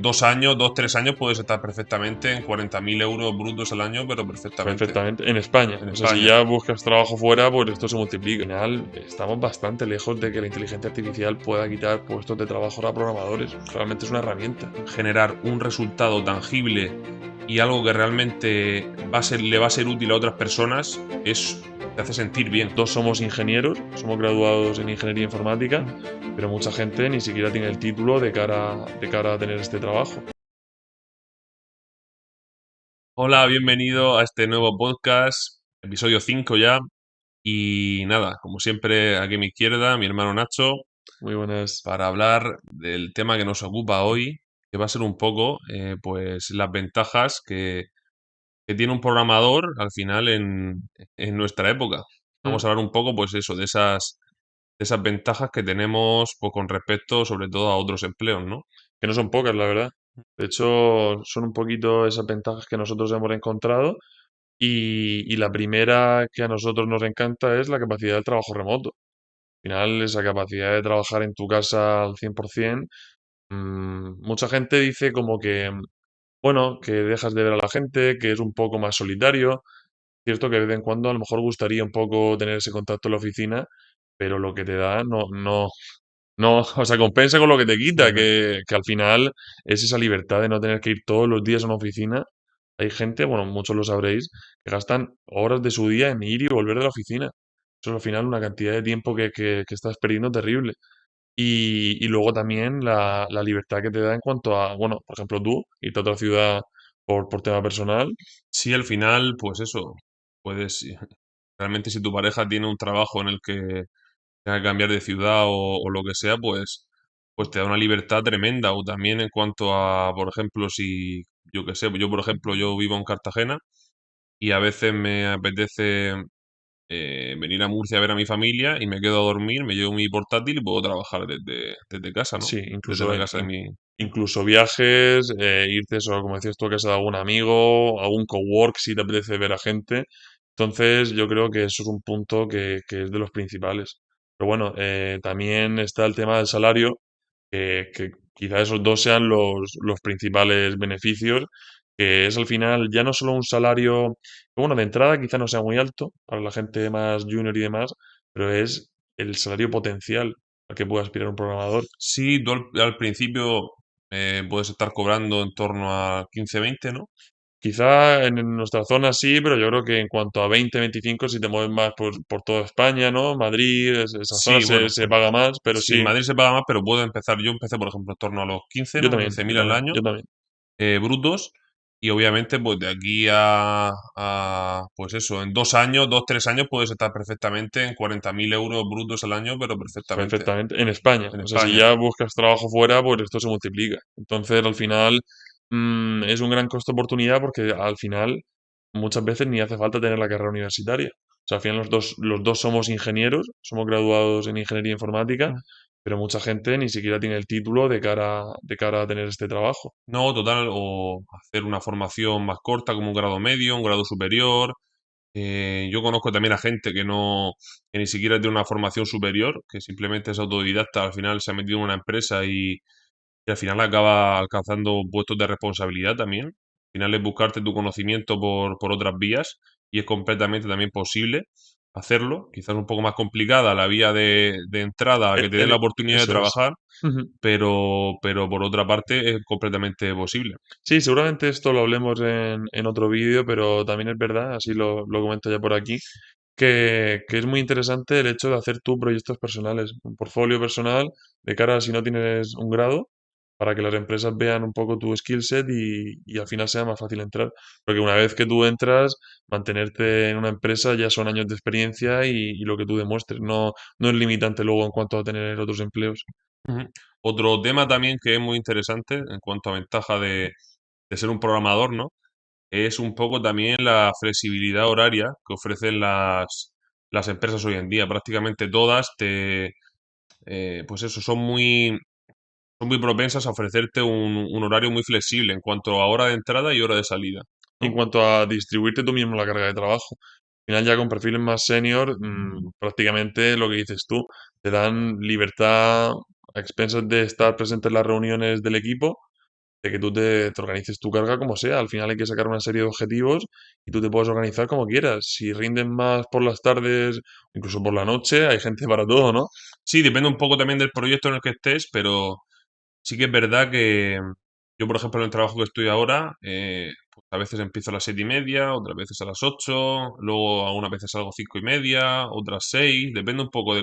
2 años, 2, 3 años puedes estar perfectamente en 40.000 euros brutos al año, pero perfectamente Perfectamente. En España. en O sea, si España. ya buscas trabajo fuera, pues esto se multiplica. Al final, estamos bastante lejos de que la inteligencia artificial pueda quitar puestos de trabajo a programadores. Realmente es una herramienta. Generar un resultado tangible y algo que realmente le va a ser útil a otras personas, te hace sentir bien. Dos somos ingenieros, somos graduados en ingeniería informática, Ujú. pero mucha gente ni siquiera tiene el título de cara a tener este trabajo. Hola, bienvenido a este nuevo podcast, episodio 5 ya. Y nada, como siempre, aquí a mi izquierda, mi hermano Nacho, Muy buenas. para hablar del tema que nos ocupa hoy, que va a ser un poco, pues, las ventajas que tiene un programador al final en nuestra época. Mm, Vamos a hablar un poco, pues eso, de esas ventajas que tenemos, pues, con respecto, sobre todo, a otros empleos, ¿no? Que no son pocas, la verdad. De hecho, son un poquito esas ventajas que nosotros hemos encontrado y la primera que a nosotros nos encanta es la capacidad del trabajo remoto. Al final, esa capacidad de trabajar en tu casa al 100%, mucha gente dice como que, bueno, que dejas de ver a la gente, que es un poco más solitario. Cierto que de vez en cuando a lo mejor gustaría un poco tener ese contacto en la oficina, pero lo que te da no, o sea, compensa con lo que te quita, Ujú. que al final es esa libertad de no tener que ir todos los días a una oficina. Hay gente, bueno, muchos lo sabréis, que gastan horas de su día en ir y volver de la oficina. Eso es al final una cantidad de tiempo que estás perdiendo terrible. Y luego también la libertad que te da en cuanto a, bueno, por ejemplo, tú, irte a otra ciudad por tema personal. Sí, al final, pues eso, puedes, realmente si tu pareja tiene un trabajo en el que tenga que cambiar de ciudad o lo que sea, pues te da una libertad tremenda. O también en cuanto a, por ejemplo, si, yo qué sé, yo por ejemplo, yo vivo en Cartagena y a veces me apetece venir a Murcia a ver a mi familia y me quedo a dormir, me llevo mi portátil y puedo trabajar desde casa, ¿no? Sí, Desde incluso, la casa de mi... incluso viajes, irte eso, como decías tú, a casa de algún amigo, a un cowork si te apetece ver a gente. Entonces, yo creo que eso es un punto que es de los principales. Pero bueno, también está el tema del salario, que quizá esos dos sean los principales beneficios, que es al final ya no solo un salario, que, bueno, de entrada quizá no sea muy alto para la gente más junior y demás, pero es el salario potencial al que puede aspirar un programador. Sí, tú al principio puedes estar cobrando en torno a 15, 20, ¿no? Quizá en nuestra zona sí, pero yo creo que en cuanto a 20, 25, si te mueves más por toda España, ¿no? Madrid, esa zona Sí, bueno, se paga más, pero sí, en sí, Madrid se paga más, pero puedo empezar. Yo empecé, por ejemplo, en torno a los 15, yo ¿no? también, yo 15.000 al también, año, yo también. brutos. Y obviamente, pues de aquí pues eso, en 2 años, 2, 3 años, puedes estar perfectamente en 40.000 euros brutos al año, pero perfectamente Perfectamente. En España. en O sea, si España. ya buscas trabajo fuera, pues esto se multiplica. Entonces, al final, es un gran costo de oportunidad porque al final muchas veces ni hace falta tener la carrera universitaria. O sea, al final los dos somos ingenieros, somos graduados en ingeniería informática, pero mucha gente ni siquiera tiene el título de cara a tener este trabajo. No, total, o hacer una formación más corta, como un grado medio, un grado superior. Yo conozco también a gente que ni siquiera tiene una formación superior, que simplemente es autodidacta, al final se ha metido en una empresa y al final acaba alcanzando puestos de responsabilidad también. Al final es buscarte tu conocimiento por otras vías y es completamente también posible hacerlo. Quizás un poco más complicada la vía de entrada a que te den la oportunidad de Eso es. trabajar, pero por otra parte es completamente posible. Sí, seguramente esto lo hablemos en otro vídeo, pero también es verdad, así lo comento ya por aquí, que es muy interesante el hecho de hacer tú proyectos personales, un portfolio personal de cara a si no tienes un grado, para que las empresas vean un poco tu skill set y al final sea más fácil entrar. Porque una vez que tú entras, mantenerte en una empresa ya son años de experiencia y lo que tú demuestres, no es limitante luego en cuanto a tener otros empleos. Ujú. Otro tema también que es muy interesante en cuanto a ventaja de ser un programador, ¿no? Es un poco también la flexibilidad horaria que ofrecen las empresas hoy en día. Prácticamente todas pues eso, son muy propensas a ofrecerte un horario muy flexible en cuanto a hora de entrada y hora de salida, En ¿no? cuanto a distribuirte tú mismo la carga de trabajo. Al final ya con perfiles más senior, prácticamente lo que dices tú, te dan libertad a expensas de estar presente en las reuniones del equipo, de que tú te organices tu carga como sea. Al final hay que sacar una serie de objetivos y tú te puedes organizar como quieras. Si rinden más por las tardes, incluso por la noche, hay gente para todo, ¿no? Sí, depende un poco también del proyecto en el que estés, pero sí que es verdad que yo, por ejemplo, en el trabajo que estoy ahora, pues a veces empiezo a las 7:30, otras veces a las 8, luego algunas veces salgo 5:30, otras 6, depende un poco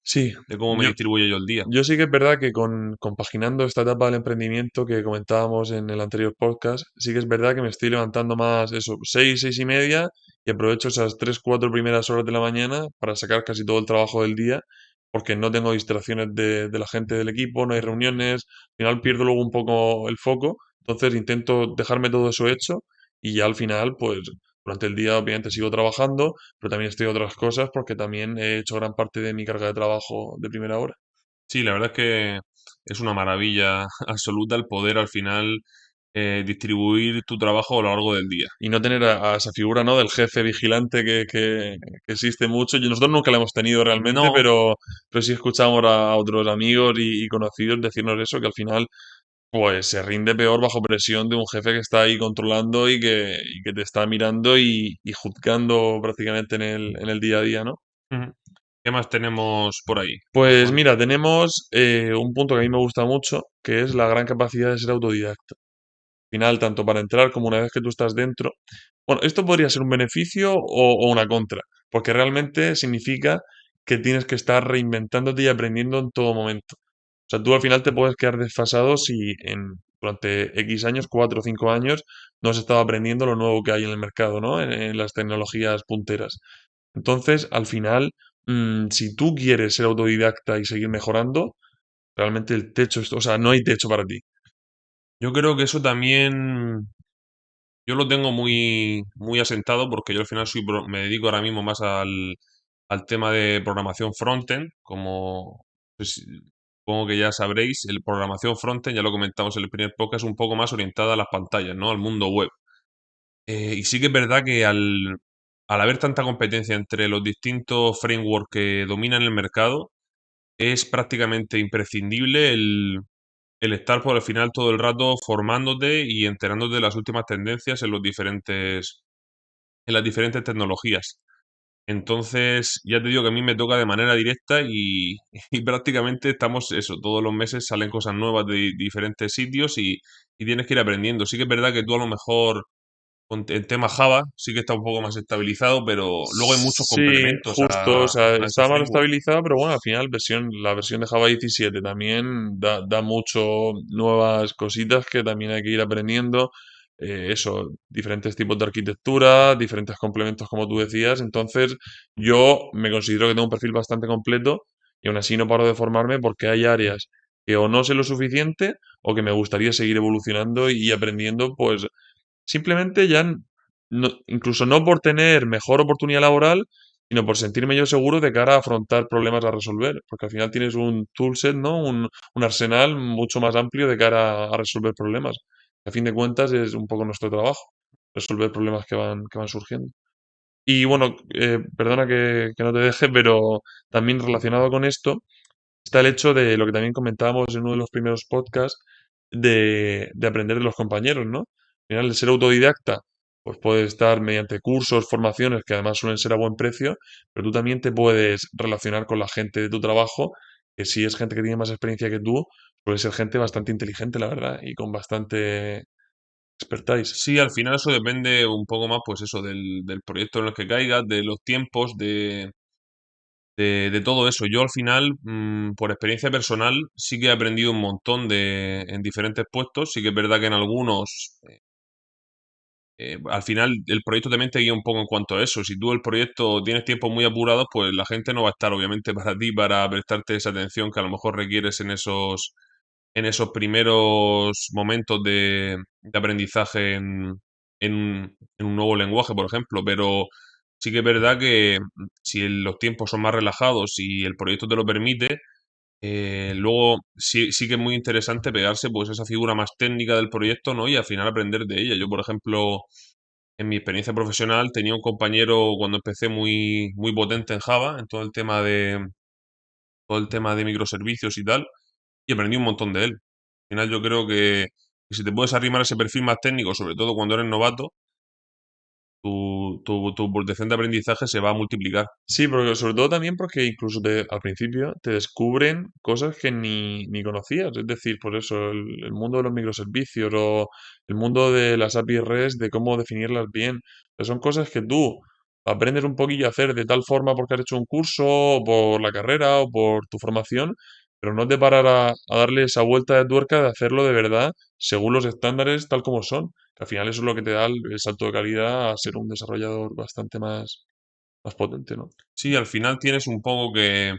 Sí, de cómo me yo, distribuyo yo el día. yo sí que es verdad que compaginando esta etapa del emprendimiento que comentábamos en el anterior podcast, sí que es verdad que me estoy levantando más, eso, 6, 6:30, y aprovecho esas 3, 4 primeras horas de la mañana para sacar casi todo el trabajo del día, porque no tengo distracciones de la gente del equipo, no hay reuniones, al final pierdo luego un poco el foco, entonces intento dejarme todo eso hecho y ya al final, pues durante el día obviamente sigo trabajando, pero también estoy a otras cosas porque también he hecho gran parte de mi carga de trabajo de primera hora. Sí, la verdad es que es una maravilla absoluta el poder al final distribuir tu trabajo a lo largo del día. Y no tener a esa figura, ¿no? Del jefe vigilante que existe mucho. Nosotros nunca la hemos tenido realmente, No. pero sí escuchamos a otros amigos y conocidos decirnos eso, que al final pues se rinde peor bajo presión de un jefe que está ahí controlando y que te está mirando y juzgando prácticamente en el día a día, ¿no? Ujú. ¿Qué más tenemos por ahí, Pues Juan? mira, tenemos un punto que a mí me gusta mucho, que es la gran capacidad de ser autodidacta. Al final, tanto para entrar como una vez que tú estás dentro. Bueno, esto podría ser un beneficio o una contra, porque realmente significa que tienes que estar reinventándote y aprendiendo en todo momento. O sea, tú al final te puedes quedar desfasado si durante X años, 4 o 5 años, no has estado aprendiendo lo nuevo que hay en el mercado, ¿no? En las tecnologías punteras. Entonces, al final, si tú quieres ser autodidacta y seguir mejorando, realmente el techo, o sea, no hay techo para ti. Yo creo que eso también yo lo tengo muy, muy asentado porque yo al final me dedico ahora mismo más al tema de programación frontend, como pues, supongo que ya sabréis, el programación frontend, ya lo comentamos en el primer podcast, es un poco más orientada a las pantallas, ¿no? Al mundo web. Y sí que es verdad que al haber tanta competencia entre los distintos frameworks que dominan el mercado, es prácticamente imprescindible el estar por el final todo el rato formándote y enterándote de las últimas tendencias en las diferentes tecnologías. Entonces, ya te digo que a mí me toca de manera directa y, y prácticamente estamos eso, todos los meses salen cosas nuevas de diferentes sitios y tienes que ir aprendiendo. Sí que es verdad que tú a lo mejor el tema Java sí que está un poco más estabilizado, pero luego hay muchos Sí, complementos justo, o sea, a ese está más framework. estabilizado, pero bueno, al final la versión de Java 17 también da mucho nuevas cositas que también hay que ir aprendiendo. Eso, diferentes tipos de arquitectura, diferentes complementos, como tú decías. Entonces, yo me considero que tengo un perfil bastante completo y aún así no paro de formarme porque hay áreas que o no sé lo suficiente o que me gustaría seguir evolucionando y aprendiendo, pues simplemente ya, incluso no por tener mejor oportunidad laboral, sino por sentirme yo seguro de cara a afrontar problemas a resolver, porque al final tienes un toolset, ¿no? Un arsenal mucho más amplio de cara a resolver problemas. A fin de cuentas es un poco nuestro trabajo, resolver problemas que van surgiendo. Y bueno, perdona que no te deje, pero también relacionado con esto está el hecho de lo que también comentábamos en uno de los primeros podcasts, de aprender de los compañeros, ¿no? Al final, el ser autodidacta, pues puede estar mediante cursos, formaciones, que además suelen ser a buen precio, pero tú también te puedes relacionar con la gente de tu trabajo, que si es gente que tiene más experiencia que tú, suele ser gente bastante inteligente, la verdad, y con bastante expertise. Sí, al final eso depende un poco más, pues eso, del proyecto en el que caigas, de los tiempos, de todo eso. Yo al final, por experiencia personal, sí que he aprendido un montón en diferentes puestos. Sí que es verdad que en algunos, al final, el proyecto también te guía un poco en cuanto a eso. Si tú el proyecto tienes tiempos muy apurados, pues la gente no va a estar, obviamente, para ti, para prestarte esa atención que a lo mejor requieres en esos primeros momentos de aprendizaje en un nuevo lenguaje, por ejemplo. Pero sí que es verdad que si los tiempos son más relajados y el proyecto te lo permite, luego sí, sí que es muy interesante pegarse pues esa figura más técnica del proyecto, ¿no? Y al final aprender de ella. Yo, por ejemplo, en mi experiencia profesional tenía un compañero cuando empecé muy, muy potente en Java, en todo el tema de microservicios y tal, y aprendí un montón de él. Al final yo creo que Y si te puedes arrimar ese perfil más técnico, sobre todo cuando eres novato, tu potencial de aprendizaje se va a multiplicar. Sí, porque sobre todo también porque incluso al principio te descubren cosas que ni conocías. Es decir, por eso el mundo de los microservicios o el mundo de las API REST, de cómo definirlas bien. Son cosas que tú aprendes un poquillo a hacer de tal forma porque has hecho un curso, o por la carrera, o por tu formación, pero no te parar a darle esa vuelta de tuerca de hacerlo de verdad según los estándares tal como son. Que al final eso es lo que te da el salto de calidad a ser un desarrollador bastante más potente, ¿no? Sí, al final tienes un poco que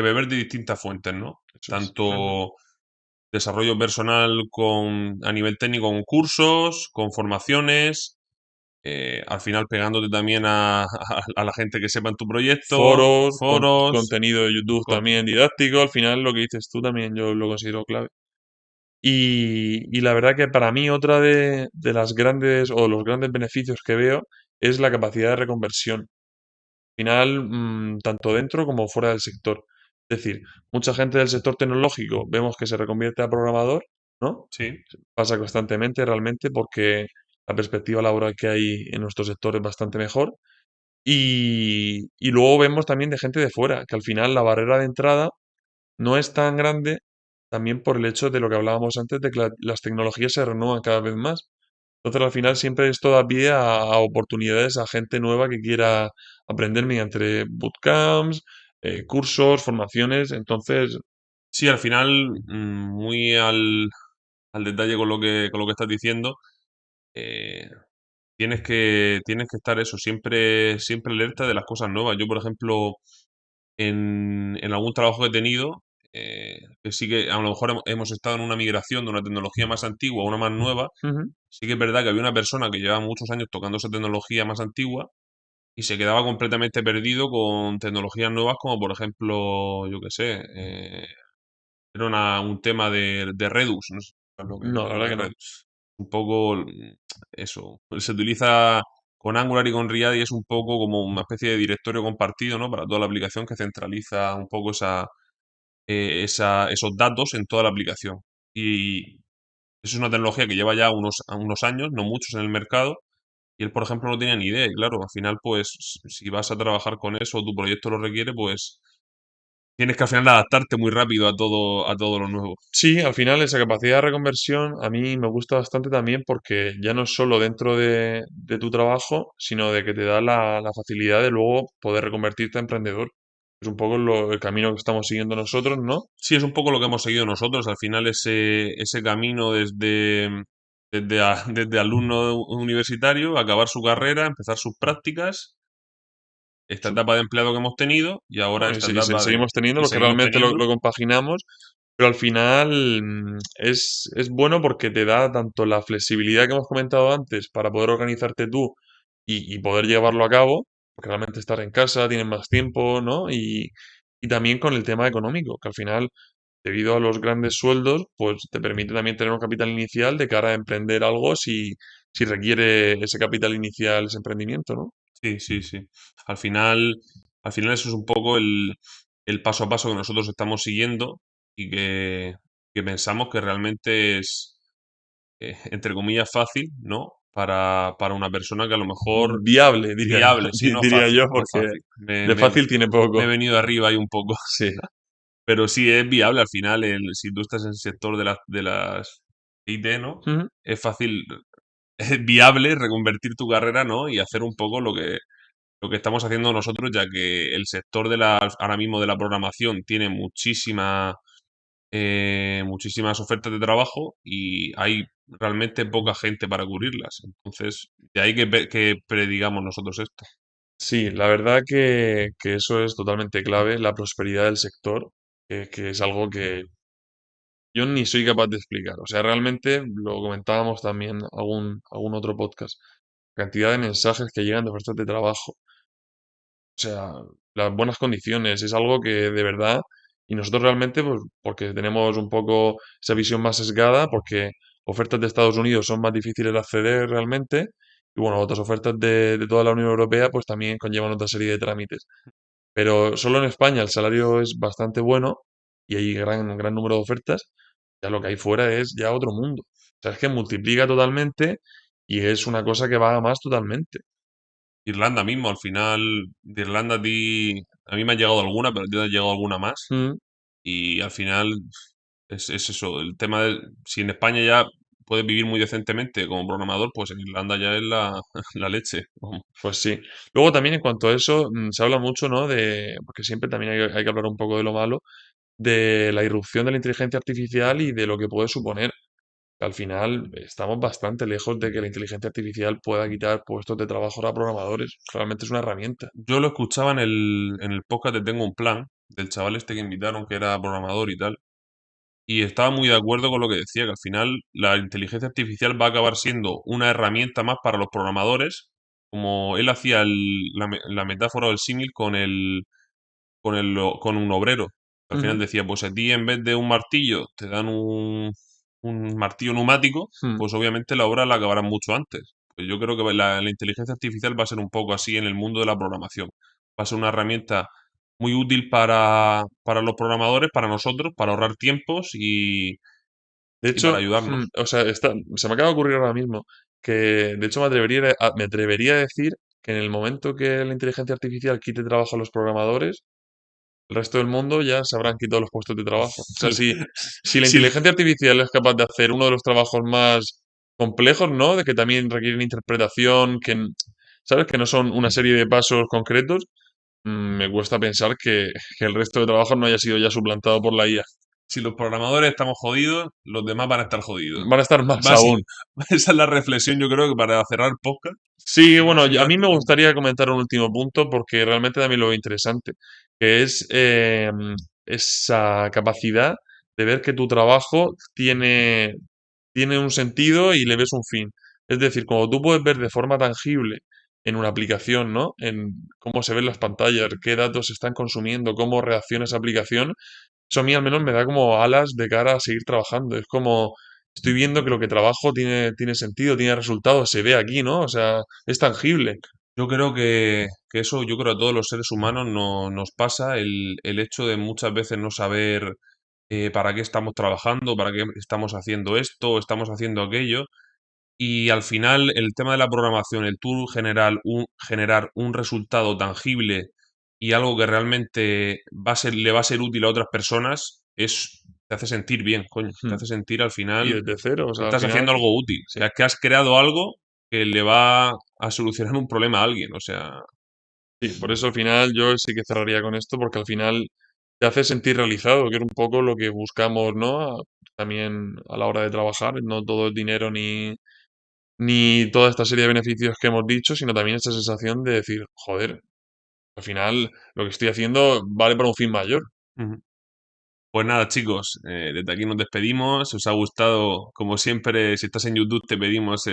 beber de distintas fuentes, ¿no? Eso es. Tanto desarrollo personal a nivel técnico con cursos, con formaciones, al final pegándote también a la gente que sepa en tu proyecto, Foros, foros. contenido de YouTube con- también didáctico, al final lo que dices tú también yo lo considero clave. Y la verdad que para mí otra de las grandes o los grandes beneficios que veo es la capacidad de reconversión. Al final, tanto dentro como fuera del sector. Es decir, mucha gente del sector tecnológico vemos que se reconvierte a programador, ¿no? Sí, Pasa constantemente realmente porque la perspectiva laboral que hay en nuestro sector es bastante mejor. Y luego vemos también de gente de fuera, que al final la barrera de entrada no es tan grande, también por el hecho de lo que hablábamos antes, de que las tecnologías se renuevan cada vez más. Entonces, al final siempre esto da pie a oportunidades a gente nueva que quiera aprender mediante bootcamps, cursos, formaciones. Entonces, sí, al final, muy al detalle con lo que estás diciendo, eh, tienes que estar eso, siempre alerta de las cosas nuevas. Yo, por ejemplo, en algún trabajo que he tenido, que sí que a lo mejor hemos estado en una migración de una tecnología más antigua a una más nueva. ujú, Sí que es verdad que había una persona que llevaba muchos años tocando esa tecnología más antigua y se quedaba completamente perdido con tecnologías nuevas como por ejemplo, yo qué sé, era un tema de Redux, no sé si sabes no, la lo verdad que es que no. Redux. Un poco eso, se utiliza con Angular y con React y es un poco como una especie de directorio compartido, ¿no? Para toda la aplicación que centraliza un poco esos datos en toda la aplicación. Y eso es una tecnología que lleva ya unos años, no muchos en el mercado, y él, por ejemplo, no tenía ni idea. Y claro, al final, pues, si vas a trabajar con eso o tu proyecto lo requiere, pues tienes que al final adaptarte muy rápido a todo lo nuevo. Sí, al final esa capacidad de reconversión a mí me gusta bastante también porque ya no es solo dentro de tu trabajo, sino de que te da la facilidad de luego poder reconvertirte a emprendedor. Es un poco el camino que estamos siguiendo nosotros, ¿no? Sí, es un poco lo que hemos seguido nosotros. Al final, ese camino desde alumno universitario, acabar su carrera, empezar sus prácticas, esta Su- etapa de empleado que hemos tenido y ahora bueno, esta y etapa de... seguimos teniendo Y porque seguimos realmente teniendo. lo compaginamos, pero al final es bueno porque te da tanto la flexibilidad que hemos comentado antes para poder organizarte tú y poder llevarlo a cabo, porque realmente estar en casa, tienes más tiempo, ¿no? Y también con el tema económico, que al final, debido a los grandes sueldos, pues te permite también tener un capital inicial de cara a emprender algo si requiere ese capital inicial, ese emprendimiento, ¿no? Sí, sí, sí. Al final, al final eso es un poco el paso a paso que nosotros estamos siguiendo y que pensamos que realmente es, entre comillas, fácil, ¿no? Para una persona que a lo mejor Viable, diría, viable, sí, no diría fácil, yo, no porque fácil. de fácil tiene Me he poco. venido arriba ahí un poco. Sí. Pero sí es viable al final, si tú estás en el sector de las IT, ¿no? Ujú. Es fácil, es viable reconvertir tu carrera, ¿no? Y hacer un poco lo que estamos haciendo nosotros, ya que el sector ahora mismo de la programación tiene muchísimas ofertas de trabajo y hay realmente poca gente para cubrirlas. Entonces, de ahí que predigamos nosotros esto. Sí, la verdad que eso es totalmente clave, la prosperidad del sector, que es algo que yo ni soy capaz de explicar. O sea, realmente lo comentábamos también en algún otro podcast. Cantidad de mensajes que llegan de ofertas de trabajo. O sea, las buenas condiciones, es algo que de verdad, y nosotros realmente, pues porque tenemos un poco esa visión más sesgada, porque ofertas de Estados Unidos son más difíciles de acceder realmente, y bueno, otras ofertas de toda la Unión Europea, pues también conllevan otra serie de trámites. Pero solo en España el salario es bastante bueno y hay gran número de ofertas, ya lo que hay fuera es ya otro mundo. sea, es que multiplica totalmente y es una cosa que va a más totalmente. Irlanda mismo, al final, de Irlanda a mí me ha llegado alguna, pero a ti te ha llegado alguna más. Mm, Y al final es eso, el tema de si en España ya puedes vivir muy decentemente como programador, pues en Irlanda ya es la leche. Vamos. pues sí. Luego también en cuanto a eso, se habla mucho, ¿no? Porque siempre también hay que hablar un poco de lo malo, de la irrupción de la inteligencia artificial y de lo que puede suponer. Al final estamos bastante lejos de que la inteligencia artificial pueda quitar puestos de trabajo a programadores. Realmente es una herramienta. Yo lo escuchaba en el podcast de Tengo un Plan, del chaval este que invitaron, que era programador y tal, y estaba muy de acuerdo con lo que decía, que al final la inteligencia artificial va a acabar siendo una herramienta más para los programadores, como él hacía la metáfora o el símil con un obrero. Al final Ujú. decía, pues a ti en vez de un martillo te dan un martillo neumático, Mm. pues obviamente la obra la acabarán mucho antes. Pues yo creo que la inteligencia artificial va a ser un poco así en el mundo de la programación. Va a ser una herramienta muy útil para los programadores, para nosotros, para ahorrar tiempos De y para hecho, ayudarnos. o sea, se me acaba de ocurrir ahora mismo que, de hecho, me atrevería a decir que en el momento que la inteligencia artificial quite trabajo a los programadores, el resto del mundo ya se habrán quitado los puestos de trabajo. O sea, si la Sí, inteligencia artificial es capaz de hacer uno de los trabajos más complejos, ¿no? De que también requieren interpretación, ¿sabes? Que no son una serie de pasos concretos, me cuesta pensar que el resto de trabajos no haya sido ya suplantado por la IA. si los programadores estamos jodidos, los demás van a estar jodidos. Van a estar más Basi- aún. Esa es la reflexión, yo creo que para cerrar el podcast, Sí, bueno, a mí me básicamente. gustaría comentar un último punto porque realmente también lo veo interesante, que es esa capacidad de ver que tu trabajo tiene un sentido y le ves un fin. Es decir, como tú puedes ver de forma tangible en una aplicación, ¿no? En cómo se ven las pantallas, qué datos se están consumiendo, cómo reacciona esa aplicación, eso a mí al menos me da como alas de cara a seguir trabajando. Es como estoy viendo que lo que trabajo tiene sentido, tiene resultados, se ve aquí, ¿no? O sea, es tangible. Yo creo que eso, yo creo a todos los seres humanos nos pasa el hecho de muchas veces no saber para qué estamos trabajando, para qué estamos haciendo esto, estamos haciendo aquello. Y al final el tema de la programación, el tú generar un resultado tangible y algo que realmente le va a ser útil a otras personas, te hace sentir bien, coño. Te Hmm. hace sentir al Y final desde cero, o que sea, al estás final, haciendo algo útil, sí. que has creado algo que le va a solucionar un problema a alguien. O sea, Sí, por eso al final yo sí que cerraría con esto, porque al final te hace sentir realizado, que es un poco lo que buscamos, ¿no? También a la hora de trabajar, no todo es dinero ni toda esta serie de beneficios que hemos dicho, sino también esta sensación de decir, joder, al final lo que estoy haciendo vale para un fin mayor. ujú. Pues nada, chicos, desde aquí nos despedimos. Si os ha gustado, como siempre, si estás en YouTube, te pedimos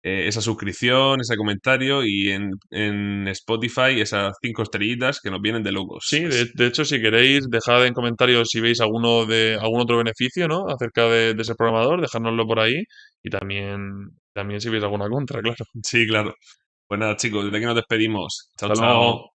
esa suscripción, ese comentario y en Spotify esas 5 estrellitas que nos vienen de locos. Sí, de hecho, si queréis, dejad en comentarios si veis algún otro beneficio, ¿no? Acerca de ese programador, dejárnoslo por ahí. Y también si veis alguna contra, claro. Sí, claro. Pues nada, chicos, desde aquí nos despedimos. Chao, Hasta luego. chao.